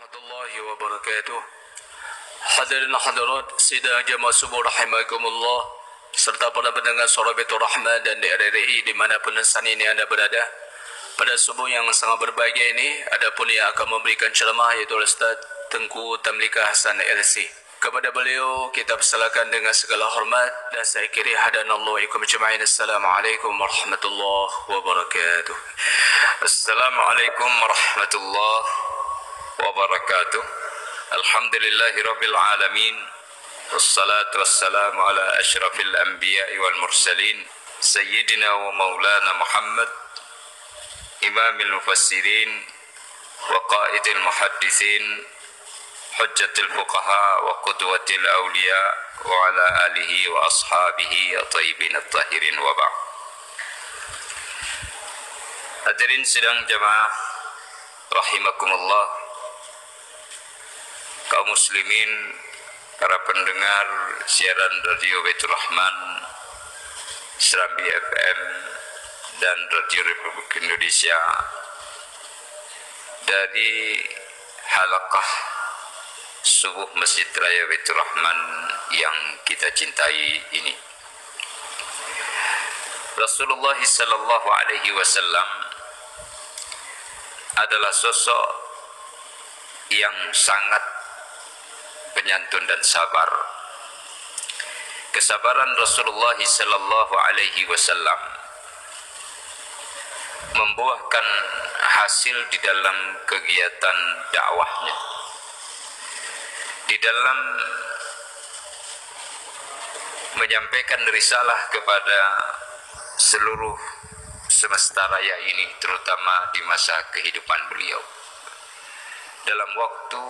warahmatullahi wabarakatuh. Hadirin hadirat sidang jemaah subuh rahimakumullah serta para pendengar suara Baitur Rahman dan RRI dimanapun saat ini anda berada. Pada subuh yang sangat berbahagia ini ada pun yang akan memberikan ceramah yaitu Ustaz Tengku Tamlika Hasan LC. Kepada beliau kita persilakan dengan segala hormat dan saya kiri hadanallahu ikum jema'in. Assalamualaikum warahmatullahi wabarakatuh. Assalamualaikum warahmatullahi wabarakatuh. Alhamdulillahi rabbil alamin. Wassalatu wassalamu ala asyrafil anbiya'i wal mursalin sayyidina wa maulana Muhammad imamil mufassirin wa qaidil muhaddisin hujjatil fuqaha wa qudwatil awliya wa ala alihi wa ashabihi at-tayyibin at-tahirin wa ba'd. Hadirin sidang jamaah rahimakumullah, kaum muslimin, para pendengar siaran Radio Baitur Rahman, Serambi FM dan Radio Republik Indonesia dari halaqah subuh Masjid Raya Baitur Rahman yang kita cintai ini. Rasulullah sallallahu alaihi wasallam adalah sosok yang sangat penyantun dan sabar. Kesabaran Rasulullah sallallahu alaihi wasallam membuahkan hasil di dalam kegiatan dakwahnya, di dalam menyampaikan risalah kepada seluruh semesta raya ini, terutama di masa kehidupan beliau. Dalam waktu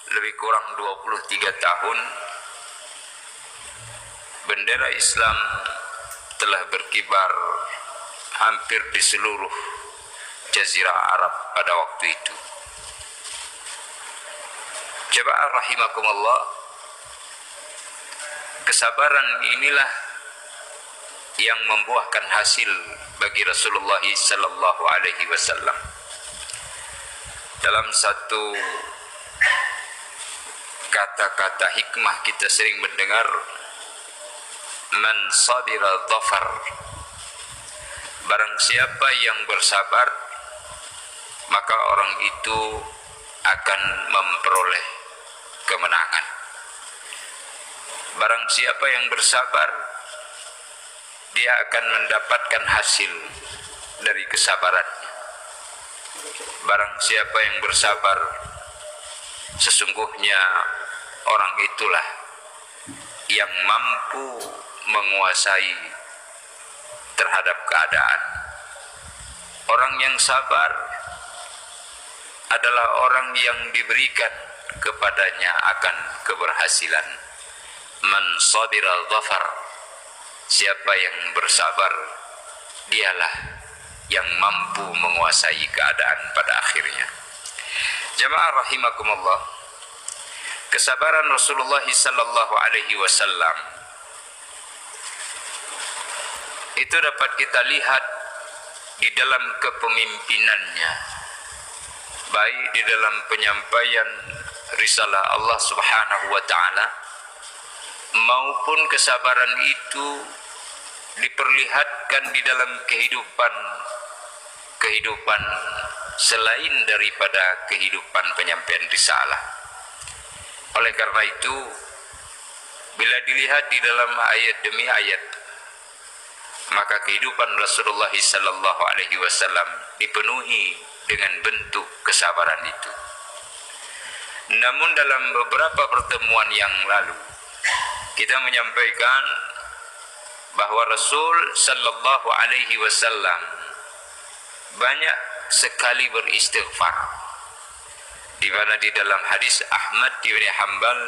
lebih kurang 23 tahun, bendera Islam telah berkibar hampir di seluruh jazirah Arab pada waktu itu. Jemaah rahimakumullah, kesabaran inilah yang membuahkan hasil bagi Rasulullah sallallahu alaihi wasallam. Dalam satu kata-kata hikmah kita sering mendengar, man sabira dhafar, barang siapa yang bersabar maka orang itu akan memperoleh kemenangan. Barang siapa yang bersabar, dia akan mendapatkan hasil dari kesabarannya. Barang siapa yang bersabar, sesungguhnya orang itulah yang mampu menguasai terhadap keadaan. Orang yang sabar adalah orang yang diberikan kepadanya akan keberhasilan. Man sabira dhafar, siapa yang bersabar, dialah yang mampu menguasai keadaan pada akhirnya. Jamaah rahimakumullah, kesabaran Rasulullah sallallahu alaihi wasallam itu dapat kita lihat di dalam kepemimpinannya, baik di dalam penyampaian risalah Allah Subhanahu wa taala maupun kesabaran itu diperlihatkan di dalam kehidupan selain daripada kehidupan penyampaian risalah. Oleh karena itu, bila dilihat di dalam ayat demi ayat, maka kehidupan Rasulullah sallallahu alaihi wasallam dipenuhi dengan bentuk kesabaran itu. Namun dalam beberapa pertemuan yang lalu kita menyampaikan bahwa Rasul sallallahu alaihi wasallam banyak sekali beristighfar, di mana di dalam hadis Ahmad bin Hanbal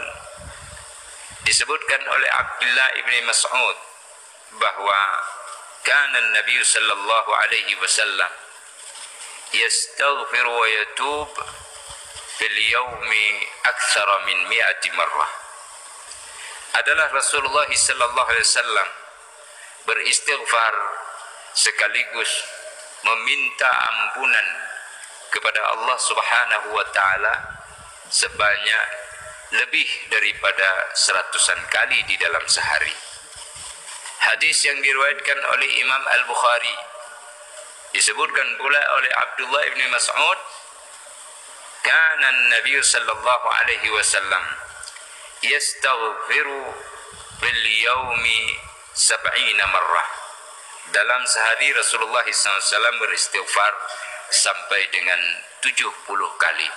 disebutkan oleh Abdullah bin Mas'ud bahwa kana Nabi sallallahu alaihi wasallam yastaghfir wa yatub fil yaumi aktsara min 100 marrah. Adalah Rasulullah sallallahu alaihi wasallam beristighfar sekaligus meminta ampunan kepada Allah Subhanahu wa taala sebanyak lebih daripada 100-an kali di dalam sehari. Hadis yang diriwayatkan oleh Imam Al-Bukhari, disebutkan pula oleh Abdullah bin Mas'ud, kana an-nabiy sallallahu alaihi wasallam yastaghfiru bil yaumi 70 marrah. Dalam sehari Rasulullah SAW beristighfar sampai dengan 70 kali.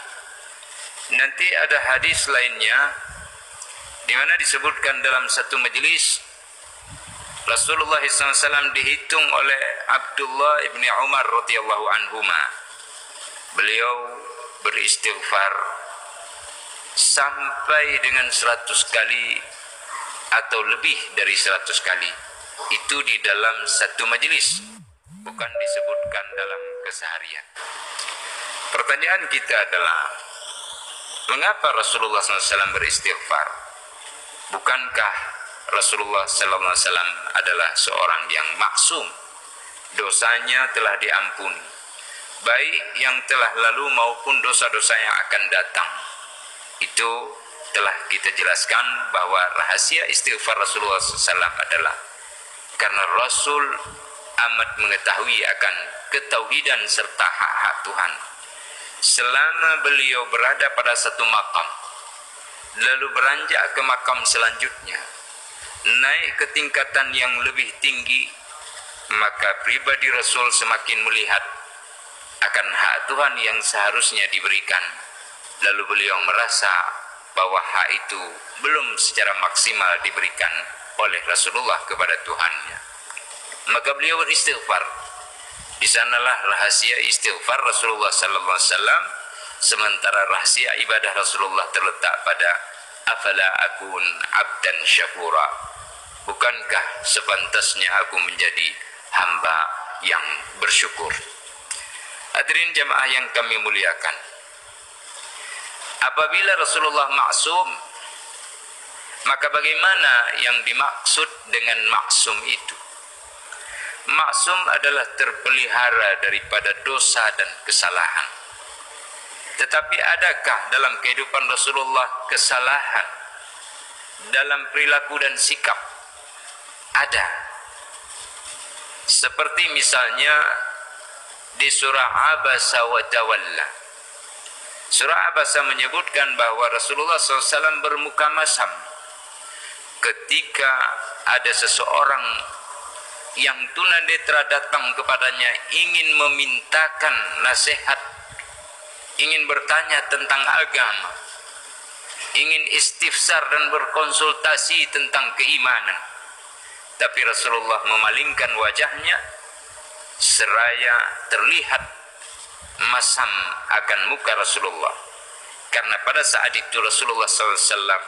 Nanti ada hadis lainnya di mana disebutkan dalam satu majlis Rasulullah SAW dihitung oleh Abdullah ibni Umar radhiyallahu anhuma. Beliau beristighfar sampai dengan 100 kali atau lebih dari 100 kali. Itu di dalam satu majlis, bukan disebutkan dalam keseharian. Pertanyaan kita adalah, mengapa Rasulullah SAW beristighfar? Bukankah Rasulullah SAW adalah seorang yang maksum, dosanya telah diampuni, baik yang telah lalu maupun dosa-dosa yang akan datang? Itu telah kita jelaskan bahwa rahasia istighfar Rasulullah SAW adalah karena Rasul amat mengetahui akan ketauhidan serta hak-hak Tuhan. Selama beliau berada pada satu makam, lalu beranjak ke makam selanjutnya, naik ke tingkatan yang lebih tinggi, maka pribadi Rasul semakin melihat akan hak Tuhan yang seharusnya diberikan. Lalu beliau merasa bahwa hak itu belum secara maksimal diberikan oleh Rasulullah kepada Tuhannya. Maka beliau beristighfar. Di sanalah rahasia istighfar Rasulullah sallallahu alaihi wasallam, sementara rahasia ibadah Rasulullah terletak pada afala akun abdan syakura. Bukankah sepantasnya aku menjadi hamba yang bersyukur? Hadirin jamaah yang kami muliakan, apabila Rasulullah maksum, maka bagaimana yang dimaksud dengan maksum itu? Maksum adalah terpelihara daripada dosa dan kesalahan. Tetapi adakah dalam kehidupan Rasulullah kesalahan dalam perilaku dan sikap? Ada. Seperti misalnya di surah Abasa wa Tawalla. Surah Abasa menyebutkan bahwa Rasulullah SAW bermuka masam ketika ada seseorang yang tunanetra datang kepadanya ingin memintakan nasihat, ingin bertanya tentang agama, ingin istifsar dan berkonsultasi tentang keimanan. Tapi Rasulullah memalingkan wajahnya seraya terlihat masam akan muka Rasulullah. Karena pada saat itu Rasulullah SAW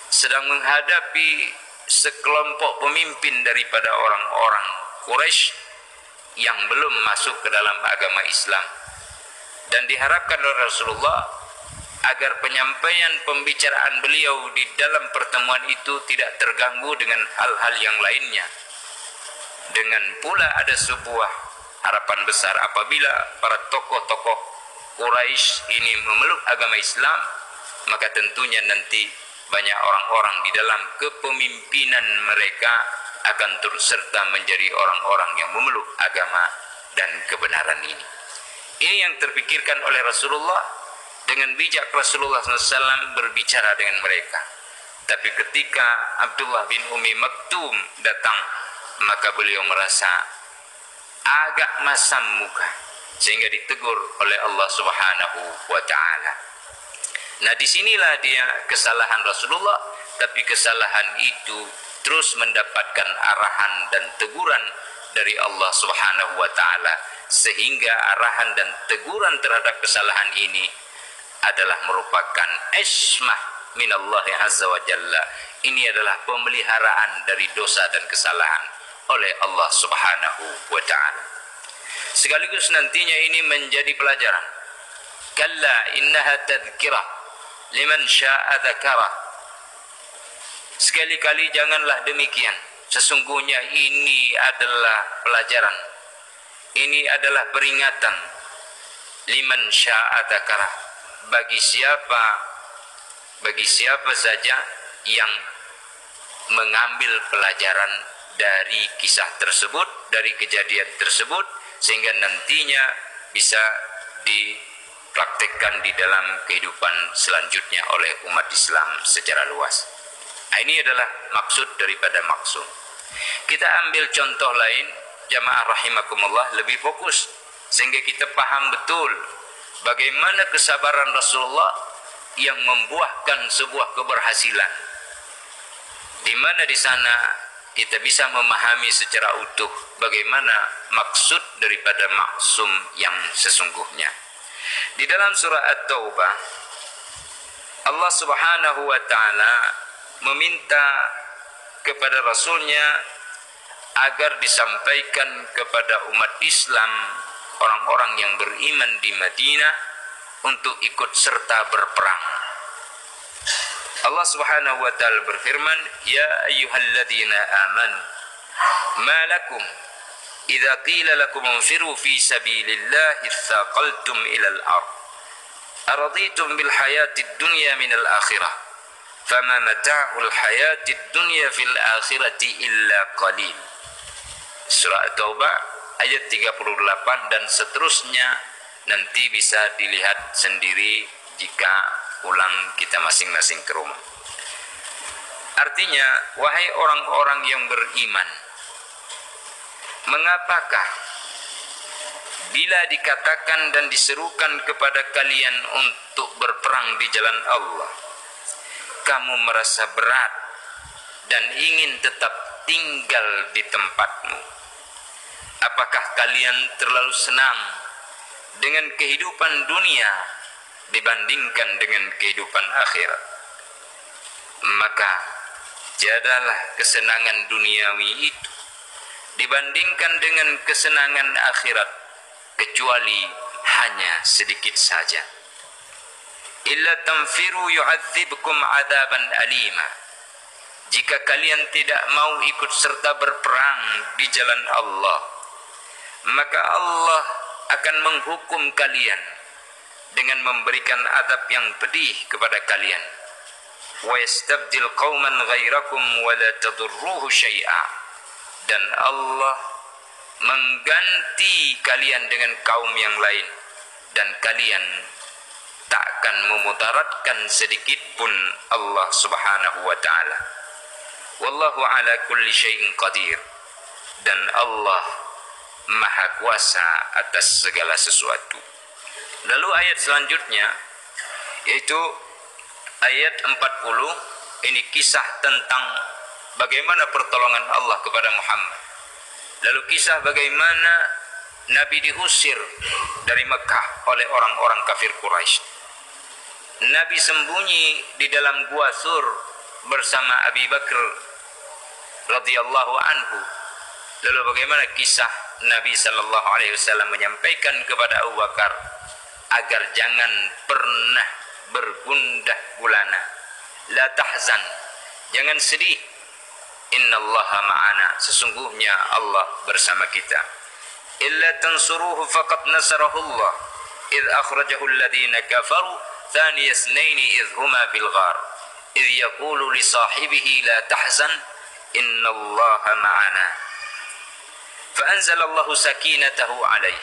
sedang menghadapi sekelompok pemimpin daripada orang-orang Quraisy yang belum masuk ke dalam agama Islam, dan diharapkan oleh Rasulullah agar penyampaian pembicaraan beliau di dalam pertemuan itu tidak terganggu dengan hal-hal yang lainnya. Dengan pula ada sebuah harapan besar apabila para tokoh-tokoh Quraisy ini memeluk agama Islam, maka tentunya nanti banyak orang-orang di dalam kepemimpinan mereka akan turut serta menjadi orang-orang yang memeluk agama dan kebenaran ini. Ini yang terpikirkan oleh Rasulullah. Dengan bijak Rasulullah SAW berbicara dengan mereka. Tapi ketika Abdullah bin Umi Maktum datang, maka beliau merasa agak masam muka, sehingga ditegur oleh Allah Subhanahu wa taala. Nah, disinilah dia kesalahan Rasulullah, tapi kesalahan itu terus mendapatkan arahan dan teguran dari Allah Subhanahu wa taala, sehingga arahan dan teguran terhadap kesalahan ini adalah merupakan ismah minallahi azza wa jalla. Ini adalah pemeliharaan dari dosa dan kesalahan oleh Allah Subhanahu wa taala. Sekaligus nantinya ini menjadi pelajaran. Kalla innaha tadhkirah liman syaa'a dzakara. Sekali-kali janganlah demikian. Sesungguhnya ini adalah pelajaran. Ini adalah peringatan liman syaa dzakara, bagi siapa saja yang mengambil pelajaran dari kisah tersebut, dari kejadian tersebut, sehingga nantinya bisa dipraktekkan di dalam kehidupan selanjutnya oleh umat Islam secara luas. Nah, ini adalah maksud daripada maksum. Kita ambil contoh lain, jamaah rahimakumullah, lebih fokus sehingga kita paham betul bagaimana kesabaran Rasulullah yang membuahkan sebuah keberhasilan, di mana di sana kita bisa memahami secara utuh bagaimana maksud daripada maksum yang sesungguhnya. Di dalam surah At-Taubah, Allah Subhanahu wa taala meminta kepada Rasulnya agar disampaikan kepada umat Islam, orang-orang yang beriman di Madinah, untuk ikut serta berperang. Allah Subhanahu wa taala berfirman, "Ya ayyuhalladzina amanu, ma lakum idza qila lakum infiru fi sabilillahi tsaqaltum ila al-ard. Araditum bil hayatid dunya minal akhirah. Fama mata'ul hayatid dunya fil akhirati illa qalil." Surah At-Taubah ayat 38 dan seterusnya, nanti bisa dilihat sendiri jika pulang kita masing-masing ke rumah. Artinya, wahai orang-orang yang beriman, mengapakah bila dikatakan dan diserukan kepada kalian untuk berperang di jalan Allah, kamu merasa berat dan ingin tetap tinggal di tempatmu? Apakah kalian terlalu senang dengan kehidupan dunia dibandingkan dengan kehidupan akhirat? Maka jadalah kesenangan duniawi itu dibandingkan dengan kesenangan akhirat, kecuali hanya sedikit saja. Illa tanfiru yu'adzibkum adaban alima. Jika kalian tidak mau ikut serta berperang di jalan Allah, maka Allah akan menghukum kalian dengan memberikan adab yang pedih kepada kalian. Wa yastabdil qauman ghairakum wa la tadurruhu syai'a. Dan Allah mengganti kalian dengan kaum yang lain, dan kalian takkan memudaratkan sedikit pun Allah Subhanahu wa taala. Wallahu ala kulli syai'in qadir. Dan Allah Maha kuasa atas segala sesuatu. Lalu ayat selanjutnya, yaitu ayat 40, ini kisah tentang bagaimana pertolongan Allah kepada Muhammad. Lalu kisah bagaimana Nabi diusir dari Mekah oleh orang-orang kafir Quraisy. Nabi sembunyi di dalam gua Sur bersama Abi Bakar radhiyallahu anhu. Lalu bagaimana kisah Nabi sallallahu alaihi wasallam menyampaikan kepada Abu Bakar agar jangan pernah bergundah gulana. La tahzan, jangan sedih. Innallaha ma'ana, sesungguhnya Allah bersama kita. Illa tansuruhu faqad nasarahu Allah idh akhrajahu alladhina kafaru thaniya ithnaini idh huma fil ghar idh yaqulu li sahibihi la tahzan innallaha ma'ana. Fa'anzalallahu sakinatahu alaih.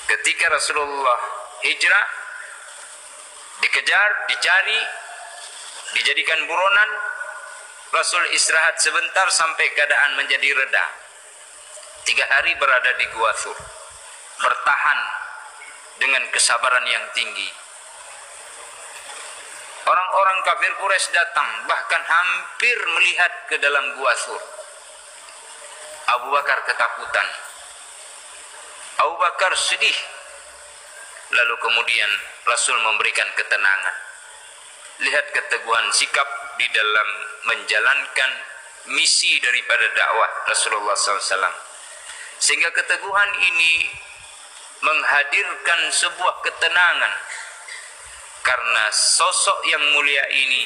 Ketika Rasulullah hijrah, dikejar, dicari, dijadikan buronan, Rasul istirahat sebentar sampai keadaan menjadi reda. 3 hari berada di Gua Thur, bertahan dengan kesabaran yang tinggi. Orang-orang kafir Quraisy datang, bahkan hampir melihat ke dalam Gua Thur. Abu Bakar ketakutan, Abu Bakar sedih. Lalu kemudian Rasul memberikan ketenangan. Lihat keteguhan sikap di dalam menjalankan misi daripada dakwah Rasulullah SAW. Sehingga keteguhan ini menghadirkan sebuah ketenangan, karena sosok yang mulia ini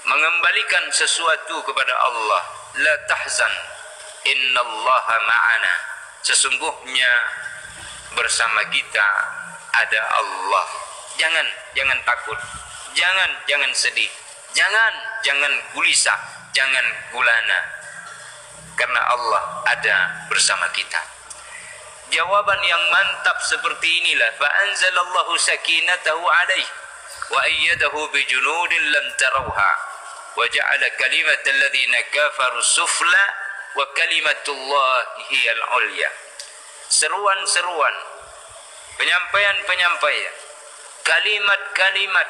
mengembalikan sesuatu kepada Allah. La tahzan, innallaha ma'ana. Sesungguhnya bersama kita ada Allah. Jangan takut, jangan sedih, jangan gulisah, jangan gulana, karena Allah ada bersama kita. Jawaban yang mantap seperti inilah, fa anzalallahu sakinatahu alaihi wa ayyadahu bijunudin lam tarawha wa ja'ala kalimatal ladzina kafaru sufla wa kalimatullahi hiyal ulya. Seruan-seruan, penyampaian-penyampaian, kalimat-kalimat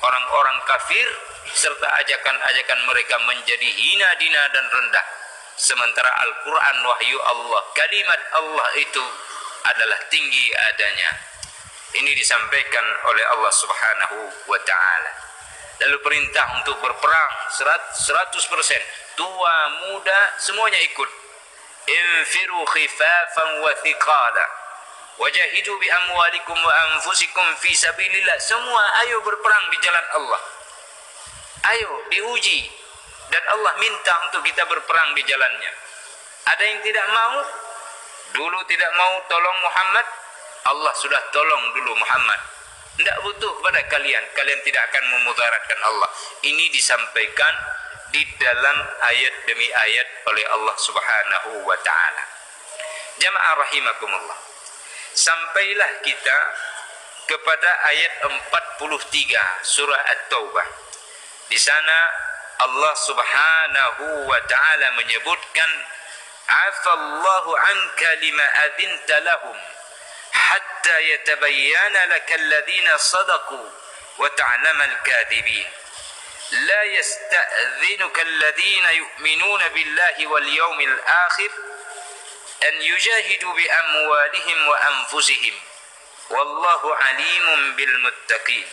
orang-orang kafir serta ajakan-ajakan mereka menjadi hina, dina dan rendah. Sementara Al-Quran wahyu Allah, kalimat Allah itu adalah tinggi adanya. Ini disampaikan oleh Allah Subhanahu wa ta'ala. Lalu perintah untuk berperang 100%, tua, muda, semuanya ikut. Infiru khifafan wa thiqala wajahidu bi amwalikum wa anfusikum fi sabilillah. Semua ayo berperang di jalan Allah. Ayo diuji, dan Allah minta untuk kita berperang di jalannya. Ada yang tidak mau, dulu tidak mau tolong Muhammad, Allah sudah tolong dulu Muhammad. Tidak butuh pada kalian tidak akan memudaratkan Allah. Ini disampaikan di dalam ayat demi ayat oleh Allah Subhanahu wa ta'ala. Jamaah rahimakumullah, sampailah kita kepada ayat 43 surah At-Taubah. Di sana Allah Subhanahu wa ta'ala menyebutkan, afallahu anka lima adzinta lahum hatta yatabayyana lakal ladzina sadaqu wa ta'lamal kadhibin. La yasta'dhinuka alladhina yu'minuna billahi wal yawmil akhir an yujahidu bi amwalihim wa anfusihim wallahu alimun bil muttaqin.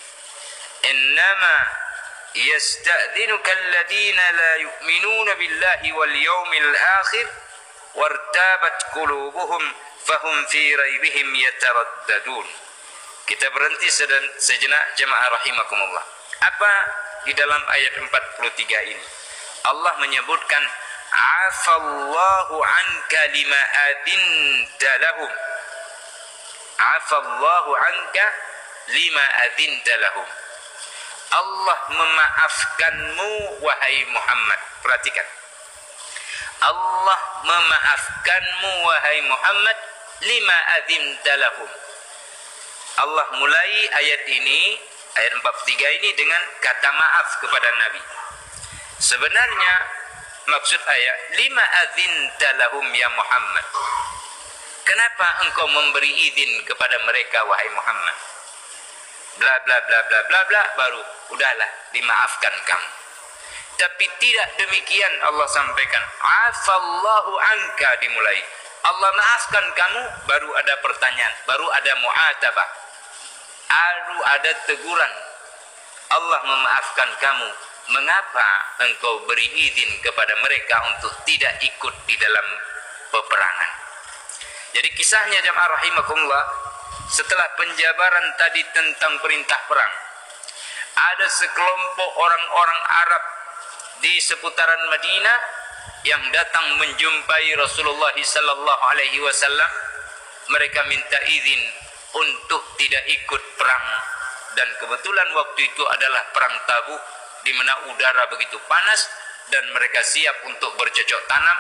Innama yasta'dhinuka alladhina la yu'minuna billahi wal yawmil akhir wartabat qulubuhum fahum fi raibihim yataraddadun. Kita berhenti sejenak jemaah rahimakumullah. Apa di dalam ayat 43 ini? Allah menyebutkan afallahu anka lima adzinta lahum. Afallahu anka lima adzinta lahum. Allah memaafkanmu wahai Muhammad. Perhatikan. Allah memaafkanmu wahai Muhammad lima adzinta lahum. Allah mulai ayat ini, ayat 43 ini dengan kata maaf kepada Nabi. Sebenarnya maksud ayat lima adzinta lahum ya Muhammad. Kenapa engkau memberi izin kepada mereka wahai Muhammad? Bla bla bla bla bla bla, baru udahlah dimaafkan kamu. Tapi tidak demikian Allah sampaikan. Afallahu anka dimulai. Allah maafkan kamu, baru ada pertanyaan, baru ada mu'atabah, baru ada teguran. Allah memaafkan kamu, mengapa engkau beri izin kepada mereka untuk tidak ikut di dalam peperangan? Jadi kisahnya jamaah rahimakumullah, setelah penjabaran tadi tentang perintah perang, ada sekelompok orang-orang Arab di seputaran Madinah yang datang menjumpai Rasulullah sallallahu alaihi wasallam. Mereka minta izin untuk tidak ikut perang, dan kebetulan waktu itu adalah perang Tabuk, di mana udara begitu panas dan mereka siap untuk bercocok tanam,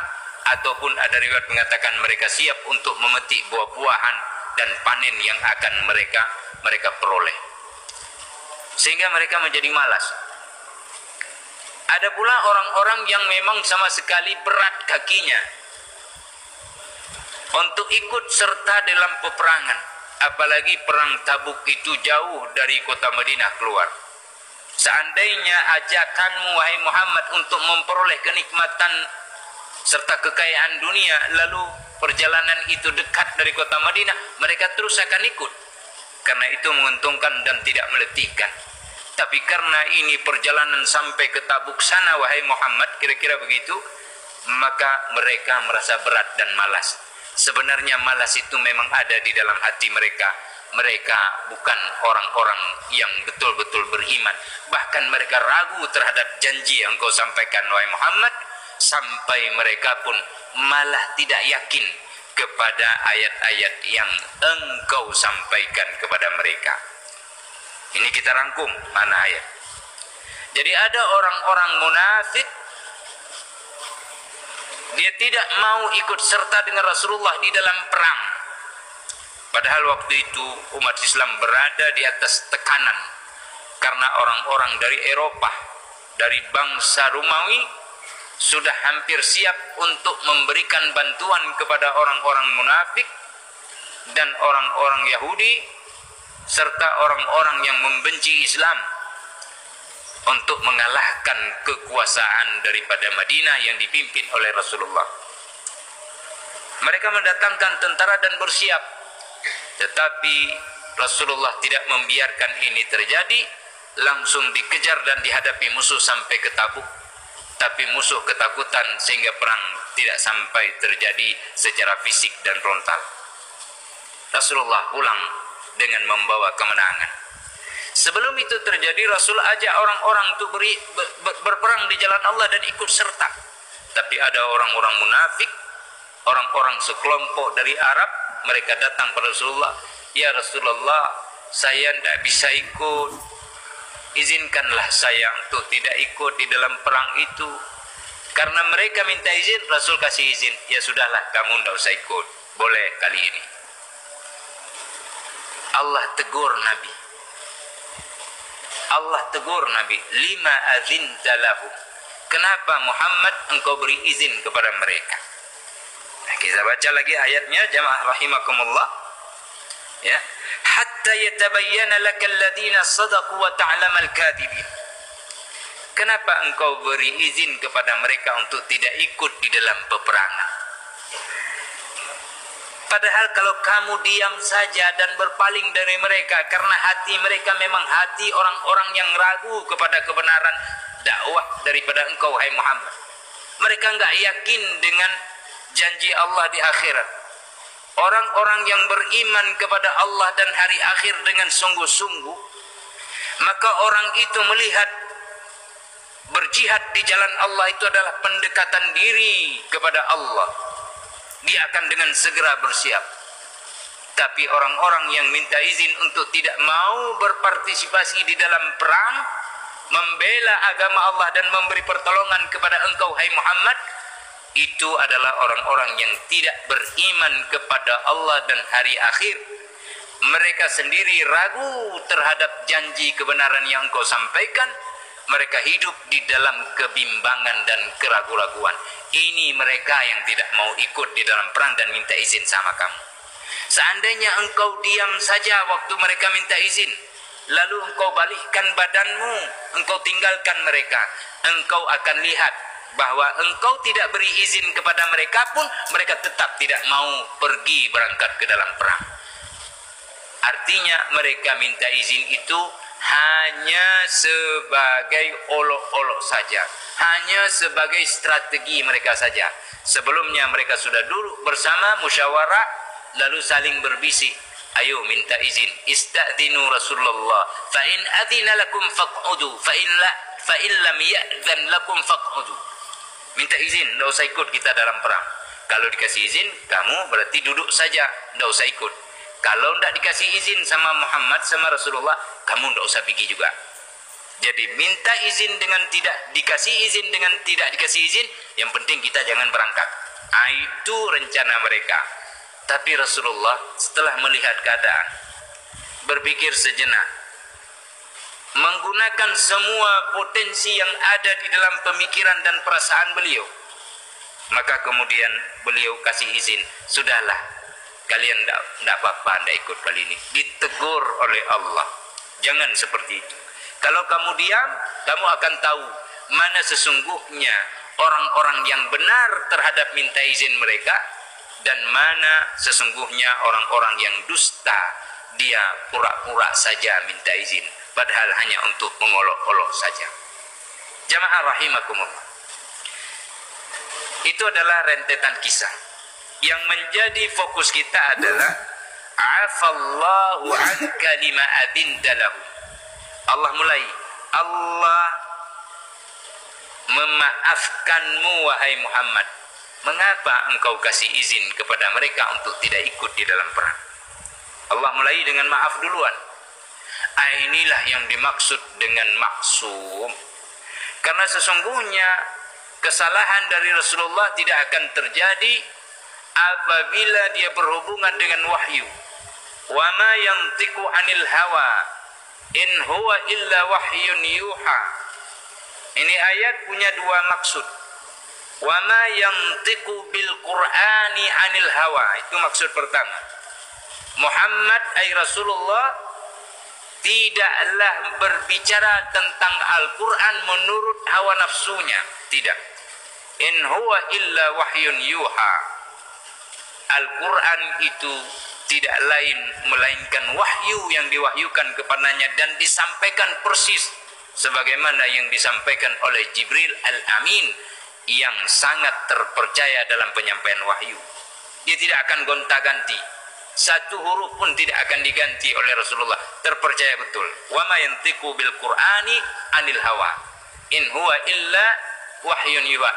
ataupun ada riwayat mengatakan mereka siap untuk memetik buah-buahan dan panen yang akan mereka peroleh, sehingga mereka menjadi malas. Ada pula orang-orang yang memang sama sekali berat kakinya untuk ikut serta dalam peperangan, apalagi perang Tabuk itu jauh dari kota Madinah keluar. Seandainya ajakanmu wahai Muhammad untuk memperoleh kenikmatan serta kekayaan dunia, lalu perjalanan itu dekat dari kota Madinah, mereka terus akan ikut, karena itu menguntungkan dan tidak meletihkan. Tapi karena ini perjalanan sampai ke Tabuk sana wahai Muhammad, kira-kira begitu, maka mereka merasa berat dan malas. Sebenarnya malas itu memang ada di dalam hati mereka. Mereka bukan orang-orang yang betul-betul beriman. Bahkan mereka ragu terhadap janji yang kau sampaikan wahai Muhammad, sampai mereka pun malah tidak yakin kepada ayat-ayat yang engkau sampaikan kepada mereka. Ini kita rangkum mana ayat. Jadi ada orang-orang munafik, dia tidak mau ikut serta dengan Rasulullah di dalam perang. Padahal waktu itu umat Islam berada di atas tekanan karena orang-orang dari Eropa, dari bangsa Romawi sudah hampir siap untuk memberikan bantuan kepada orang-orang munafik dan orang-orang Yahudi serta orang-orang yang membenci Islam untuk mengalahkan kekuasaan daripada Madinah yang dipimpin oleh Rasulullah. Mereka mendatangkan tentara dan bersiap, tetapi Rasulullah tidak membiarkan ini terjadi, langsung dikejar dan dihadapi musuh sampai ke Tabuk. Tapi musuh ketakutan sehingga perang tidak sampai terjadi secara fisik dan frontal. Rasulullah pulang dengan membawa kemenangan. Sebelum itu terjadi, Rasul ajak orang-orang itu berperang di jalan Allah dan ikut serta. Tapi ada orang-orang munafik, orang-orang sekelompok dari Arab, mereka datang pada Rasulullah, "Ya Rasulullah, saya tidak bisa ikut. Izinkanlah saya untuk tidak ikut di dalam perang itu." Karena mereka minta izin, Rasul kasih izin. "Ya sudahlah, kamu tidak usah ikut. Boleh kali ini." Allah tegur Nabi. Allah tegur Nabi, "Lima azinta lahum." Kenapa Muhammad engkau beri izin kepada mereka? Nah, kita baca lagi ayatnya, jamaah rahimakumullah. Ya, hatta yatabayyana lakal ladina sadaqu wa ta'lamal kadhibin. Kenapa engkau beri izin kepada mereka untuk tidak ikut di dalam peperangan? Padahal kalau kamu diam saja dan berpaling dari mereka, karena hati mereka memang hati orang-orang yang ragu kepada kebenaran dakwah daripada engkau, hai Muhammad. Mereka enggak yakin dengan janji Allah di akhirat. Orang-orang yang beriman kepada Allah dan hari akhir dengan sungguh-sungguh, maka orang itu melihat berjihad di jalan Allah itu adalah pendekatan diri kepada Allah. Dia akan dengan segera bersiap. Tapi orang-orang yang minta izin untuk tidak mau berpartisipasi di dalam perang, membela agama Allah dan memberi pertolongan kepada engkau, hai Muhammad, itu adalah orang-orang yang tidak beriman kepada Allah dan hari akhir. Mereka sendiri ragu terhadap janji kebenaran yang engkau sampaikan. Mereka hidup di dalam kebimbangan dan keraguan-raguan. Ini mereka yang tidak mau ikut di dalam perang dan minta izin sama kamu. Seandainya engkau diam saja waktu mereka minta izin, lalu engkau balikkan badanmu, engkau tinggalkan mereka, engkau akan lihat bahwa engkau tidak beri izin kepada mereka pun, mereka tetap tidak mau pergi berangkat ke dalam perang. Artinya mereka minta izin itu hanya sebagai olok-olok saja, hanya sebagai strategi mereka saja. Sebelumnya mereka sudah duduk bersama musyawarah, lalu saling berbisik, "Ayo minta izin, istadzinu Rasulullah, fa in adzina lakum faq'udu, fa in lam ya'dzan lakum faq'udu." Minta izin, tidak usah ikut kita dalam perang. Kalau dikasih izin, kamu berarti duduk saja, tidak usah ikut. Kalau tidak dikasih izin sama Muhammad, sama Rasulullah, kamu tidak usah pergi juga. Jadi minta izin dengan tidak dikasih izin, dengan tidak dikasih izin, yang penting kita jangan berangkat. Itu rencana mereka. Tapi Rasulullah setelah melihat keadaan, berpikir sejenak, menggunakan semua potensi yang ada di dalam pemikiran dan perasaan beliau. Maka kemudian beliau kasih izin, "Sudahlah, kalian tidak apa-apa, tidak ikut kali ini." Ditegur oleh Allah, "Jangan seperti itu. Kalau kamu diam, kamu akan tahu mana sesungguhnya orang-orang yang benar terhadap minta izin mereka, dan mana sesungguhnya orang-orang yang dusta. Dia pura-pura saja minta izin, padahal hanya untuk mengolok-olok saja." Jamaah rahimakumullah, itu adalah rentetan kisah. Yang menjadi fokus kita adalah afallahu anka lima adinta lahu. Allah mulai, Allah memaafkanmu wahai Muhammad Mengapa engkau kasih izin kepada mereka untuk tidak ikut di dalam perang? Allah mulai dengan maaf duluan. Inilah yang dimaksud dengan maksum. Karena sesungguhnya kesalahan dari Rasulullah tidak akan terjadi apabila dia berhubungan dengan wahyu. Wa ma yantiqu 'anil hawa in huwa illa wahyun yuha. Ini ayat punya dua maksud. Wa ma yantiqu bil Qur'ani 'anil hawa, itu maksud pertama. Muhammad Rasulullah tidaklah berbicara tentang Al-Quran menurut hawa nafsunya, tidak. In huwa illa wahyun yuha. Al-Quran itu tidak lain melainkan wahyu yang diwahyukan kepadanya dan disampaikan persis sebagaimana yang disampaikan oleh Jibril Al-Amin yang sangat terpercaya dalam penyampaian wahyu. Dia tidak akan gonta-ganti. Satu huruf pun tidak akan diganti oleh Rasulullah. Terpercaya betul. Wa ma yantiqu bil Qur'ani 'anil hawa. In huwa illa wahyun yuha.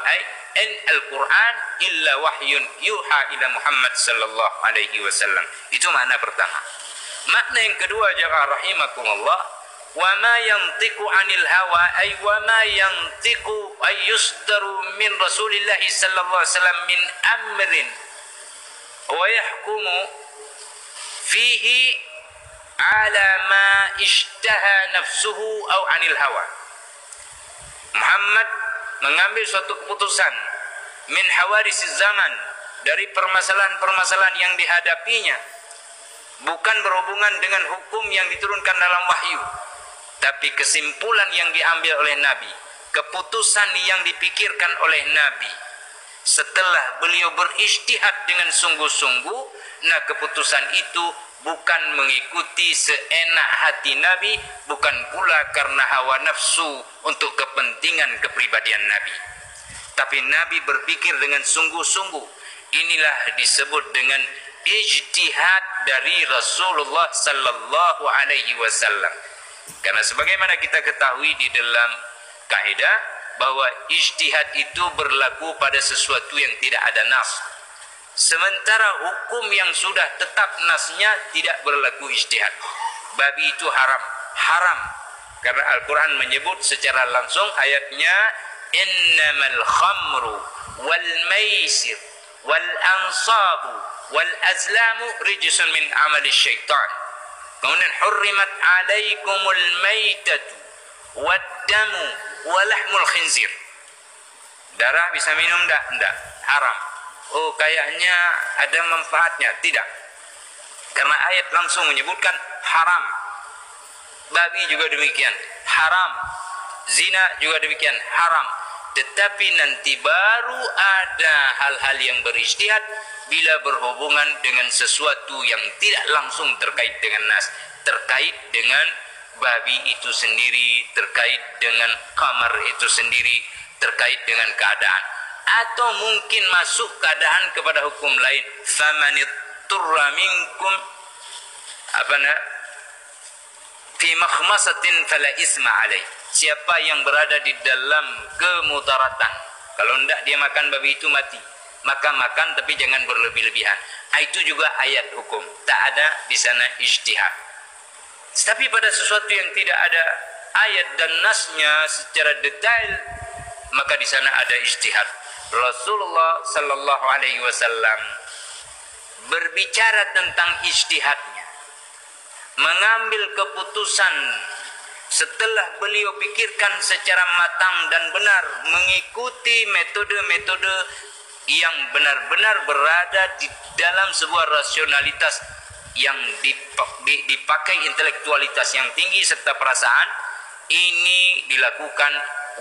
In al-Quran illa wahyun yuha ila Muhammad sallallahu alaihi wasallam. Itu makna pertama. Makna yang kedua, jamaah rahimakumullah, wa ma yantiqu 'anil hawa ay wa ma yantiqu ay yusdaru min Rasulillah sallallahu alaihi wasallam min amrin wa yahkumu fihi ala ma ishtaha nafsuhu au 'anil hawa. Muhammad mengambil suatu keputusan min hawarisiz zaman, dari permasalahan-permasalahan yang dihadapinya, bukan berhubungan dengan hukum yang diturunkan dalam wahyu, tapi kesimpulan yang diambil oleh Nabi, keputusan yang dipikirkan oleh Nabi setelah beliau berijtihad dengan sungguh-sungguh. Nah, keputusan itu bukan mengikuti seenak hati Nabi, bukan pula karena hawa nafsu untuk kepentingan kepribadian Nabi, tapi Nabi berpikir dengan sungguh-sungguh. Inilah disebut dengan ijtihad dari Rasulullah sallallahu alaihi wasallam. Karena sebagaimana kita ketahui di dalam kaidah bahwa ijtihad itu berlaku pada sesuatu yang tidak ada nas. Sementara hukum yang sudah tetap nasnya tidak berlaku ijtihad. Babi itu haram. Karena Al-Quran menyebut secara langsung ayatnya, innamal khamru wal maisir wal ansabu wal azlamu rijsun min amali syaitan. Kemudian hurrimat alaikumul maitatu wad damu walahmul khinzir. Darah bisa minum enggak? Haram. Oh, kayaknya ada manfaatnya. Tidak. Karena ayat langsung menyebutkan haram. Babi juga demikian, haram. Zina juga demikian, haram. Tetapi nanti baru ada hal-hal yang berijtihad bila berhubungan dengan sesuatu yang tidak langsung terkait dengan nas, terkait dengan babi itu sendiri, terkait dengan kamar itu sendiri, terkait dengan keadaan, atau mungkin masuk keadaan kepada hukum lain. Famanit turra minkum fi makhmasatin fala isma alaih. Siapa yang berada di dalam kemudaratan, kalau hendak dia makan babi itu mati, maka makan tapi jangan berlebih-lebihan. Itu juga ayat hukum, tak ada di sana ijtihad. Tapi pada sesuatu yang tidak ada ayat dan nasnya secara detail, maka di sana ada ijtihad. Rasulullah sallallahu alaihi wasallam berbicara tentang ijtihadnya, mengambil keputusan setelah beliau pikirkan secara matang dan benar, mengikuti metode-metode yang benar-benar berada di dalam sebuah rasionalitas yang dipakai intelektualitas yang tinggi serta perasaan. Ini dilakukan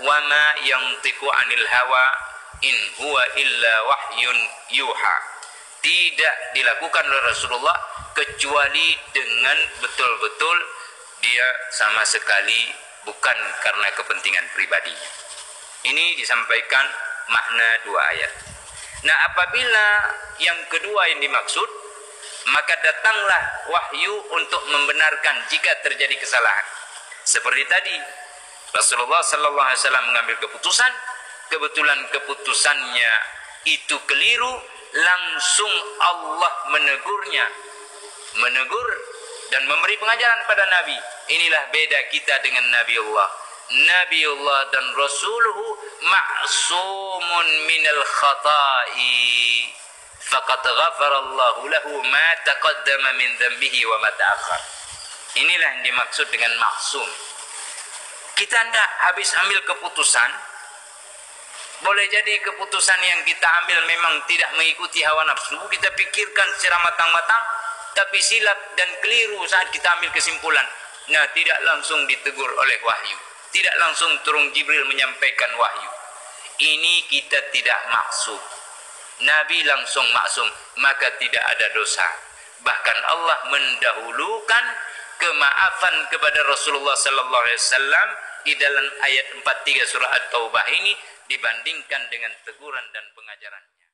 wama yantiqu anil hawa in huwa illa wahyun yuha. Tidak dilakukan oleh Rasulullah kecuali dengan betul-betul dia sama sekali bukan karena kepentingan pribadinya. Ini disampaikan makna dua ayat. Nah, apabila yang kedua yang dimaksud, maka datanglah wahyu untuk membenarkan jika terjadi kesalahan. Seperti tadi, Rasulullah sallallahu alaihi wasallam mengambil keputusan, kebetulan keputusannya itu keliru, langsung Allah menegurnya, menegur dan memberi pengajaran pada Nabi. Inilah beda kita dengan Nabi Allah. Nabi Allah dan Rasuluhu ma'sumun minal khata'i, faqad ghafarallahu lahu ma taqaddama min dhanbihi wa ma ta'akhkhar. Inilah yang dimaksud dengan maksum. Kita hendak habis ambil keputusan, boleh jadi keputusan yang kita ambil memang tidak mengikuti hawa nafsu, kita pikirkan secara matang-matang, tapi silap dan keliru saat kita ambil kesimpulan. Nah, tidak langsung ditegur oleh wahyu, tidak langsung turun Jibril menyampaikan wahyu. Ini kita tidak maksum. Nabi langsung maksum, maka tidak ada dosa. Bahkan Allah mendahulukan kemaafan kepada Rasulullah sallallahu alaihi wasallam di dalam ayat 43 surah At-Taubah ini dibandingkan dengan teguran dan pengajarannya.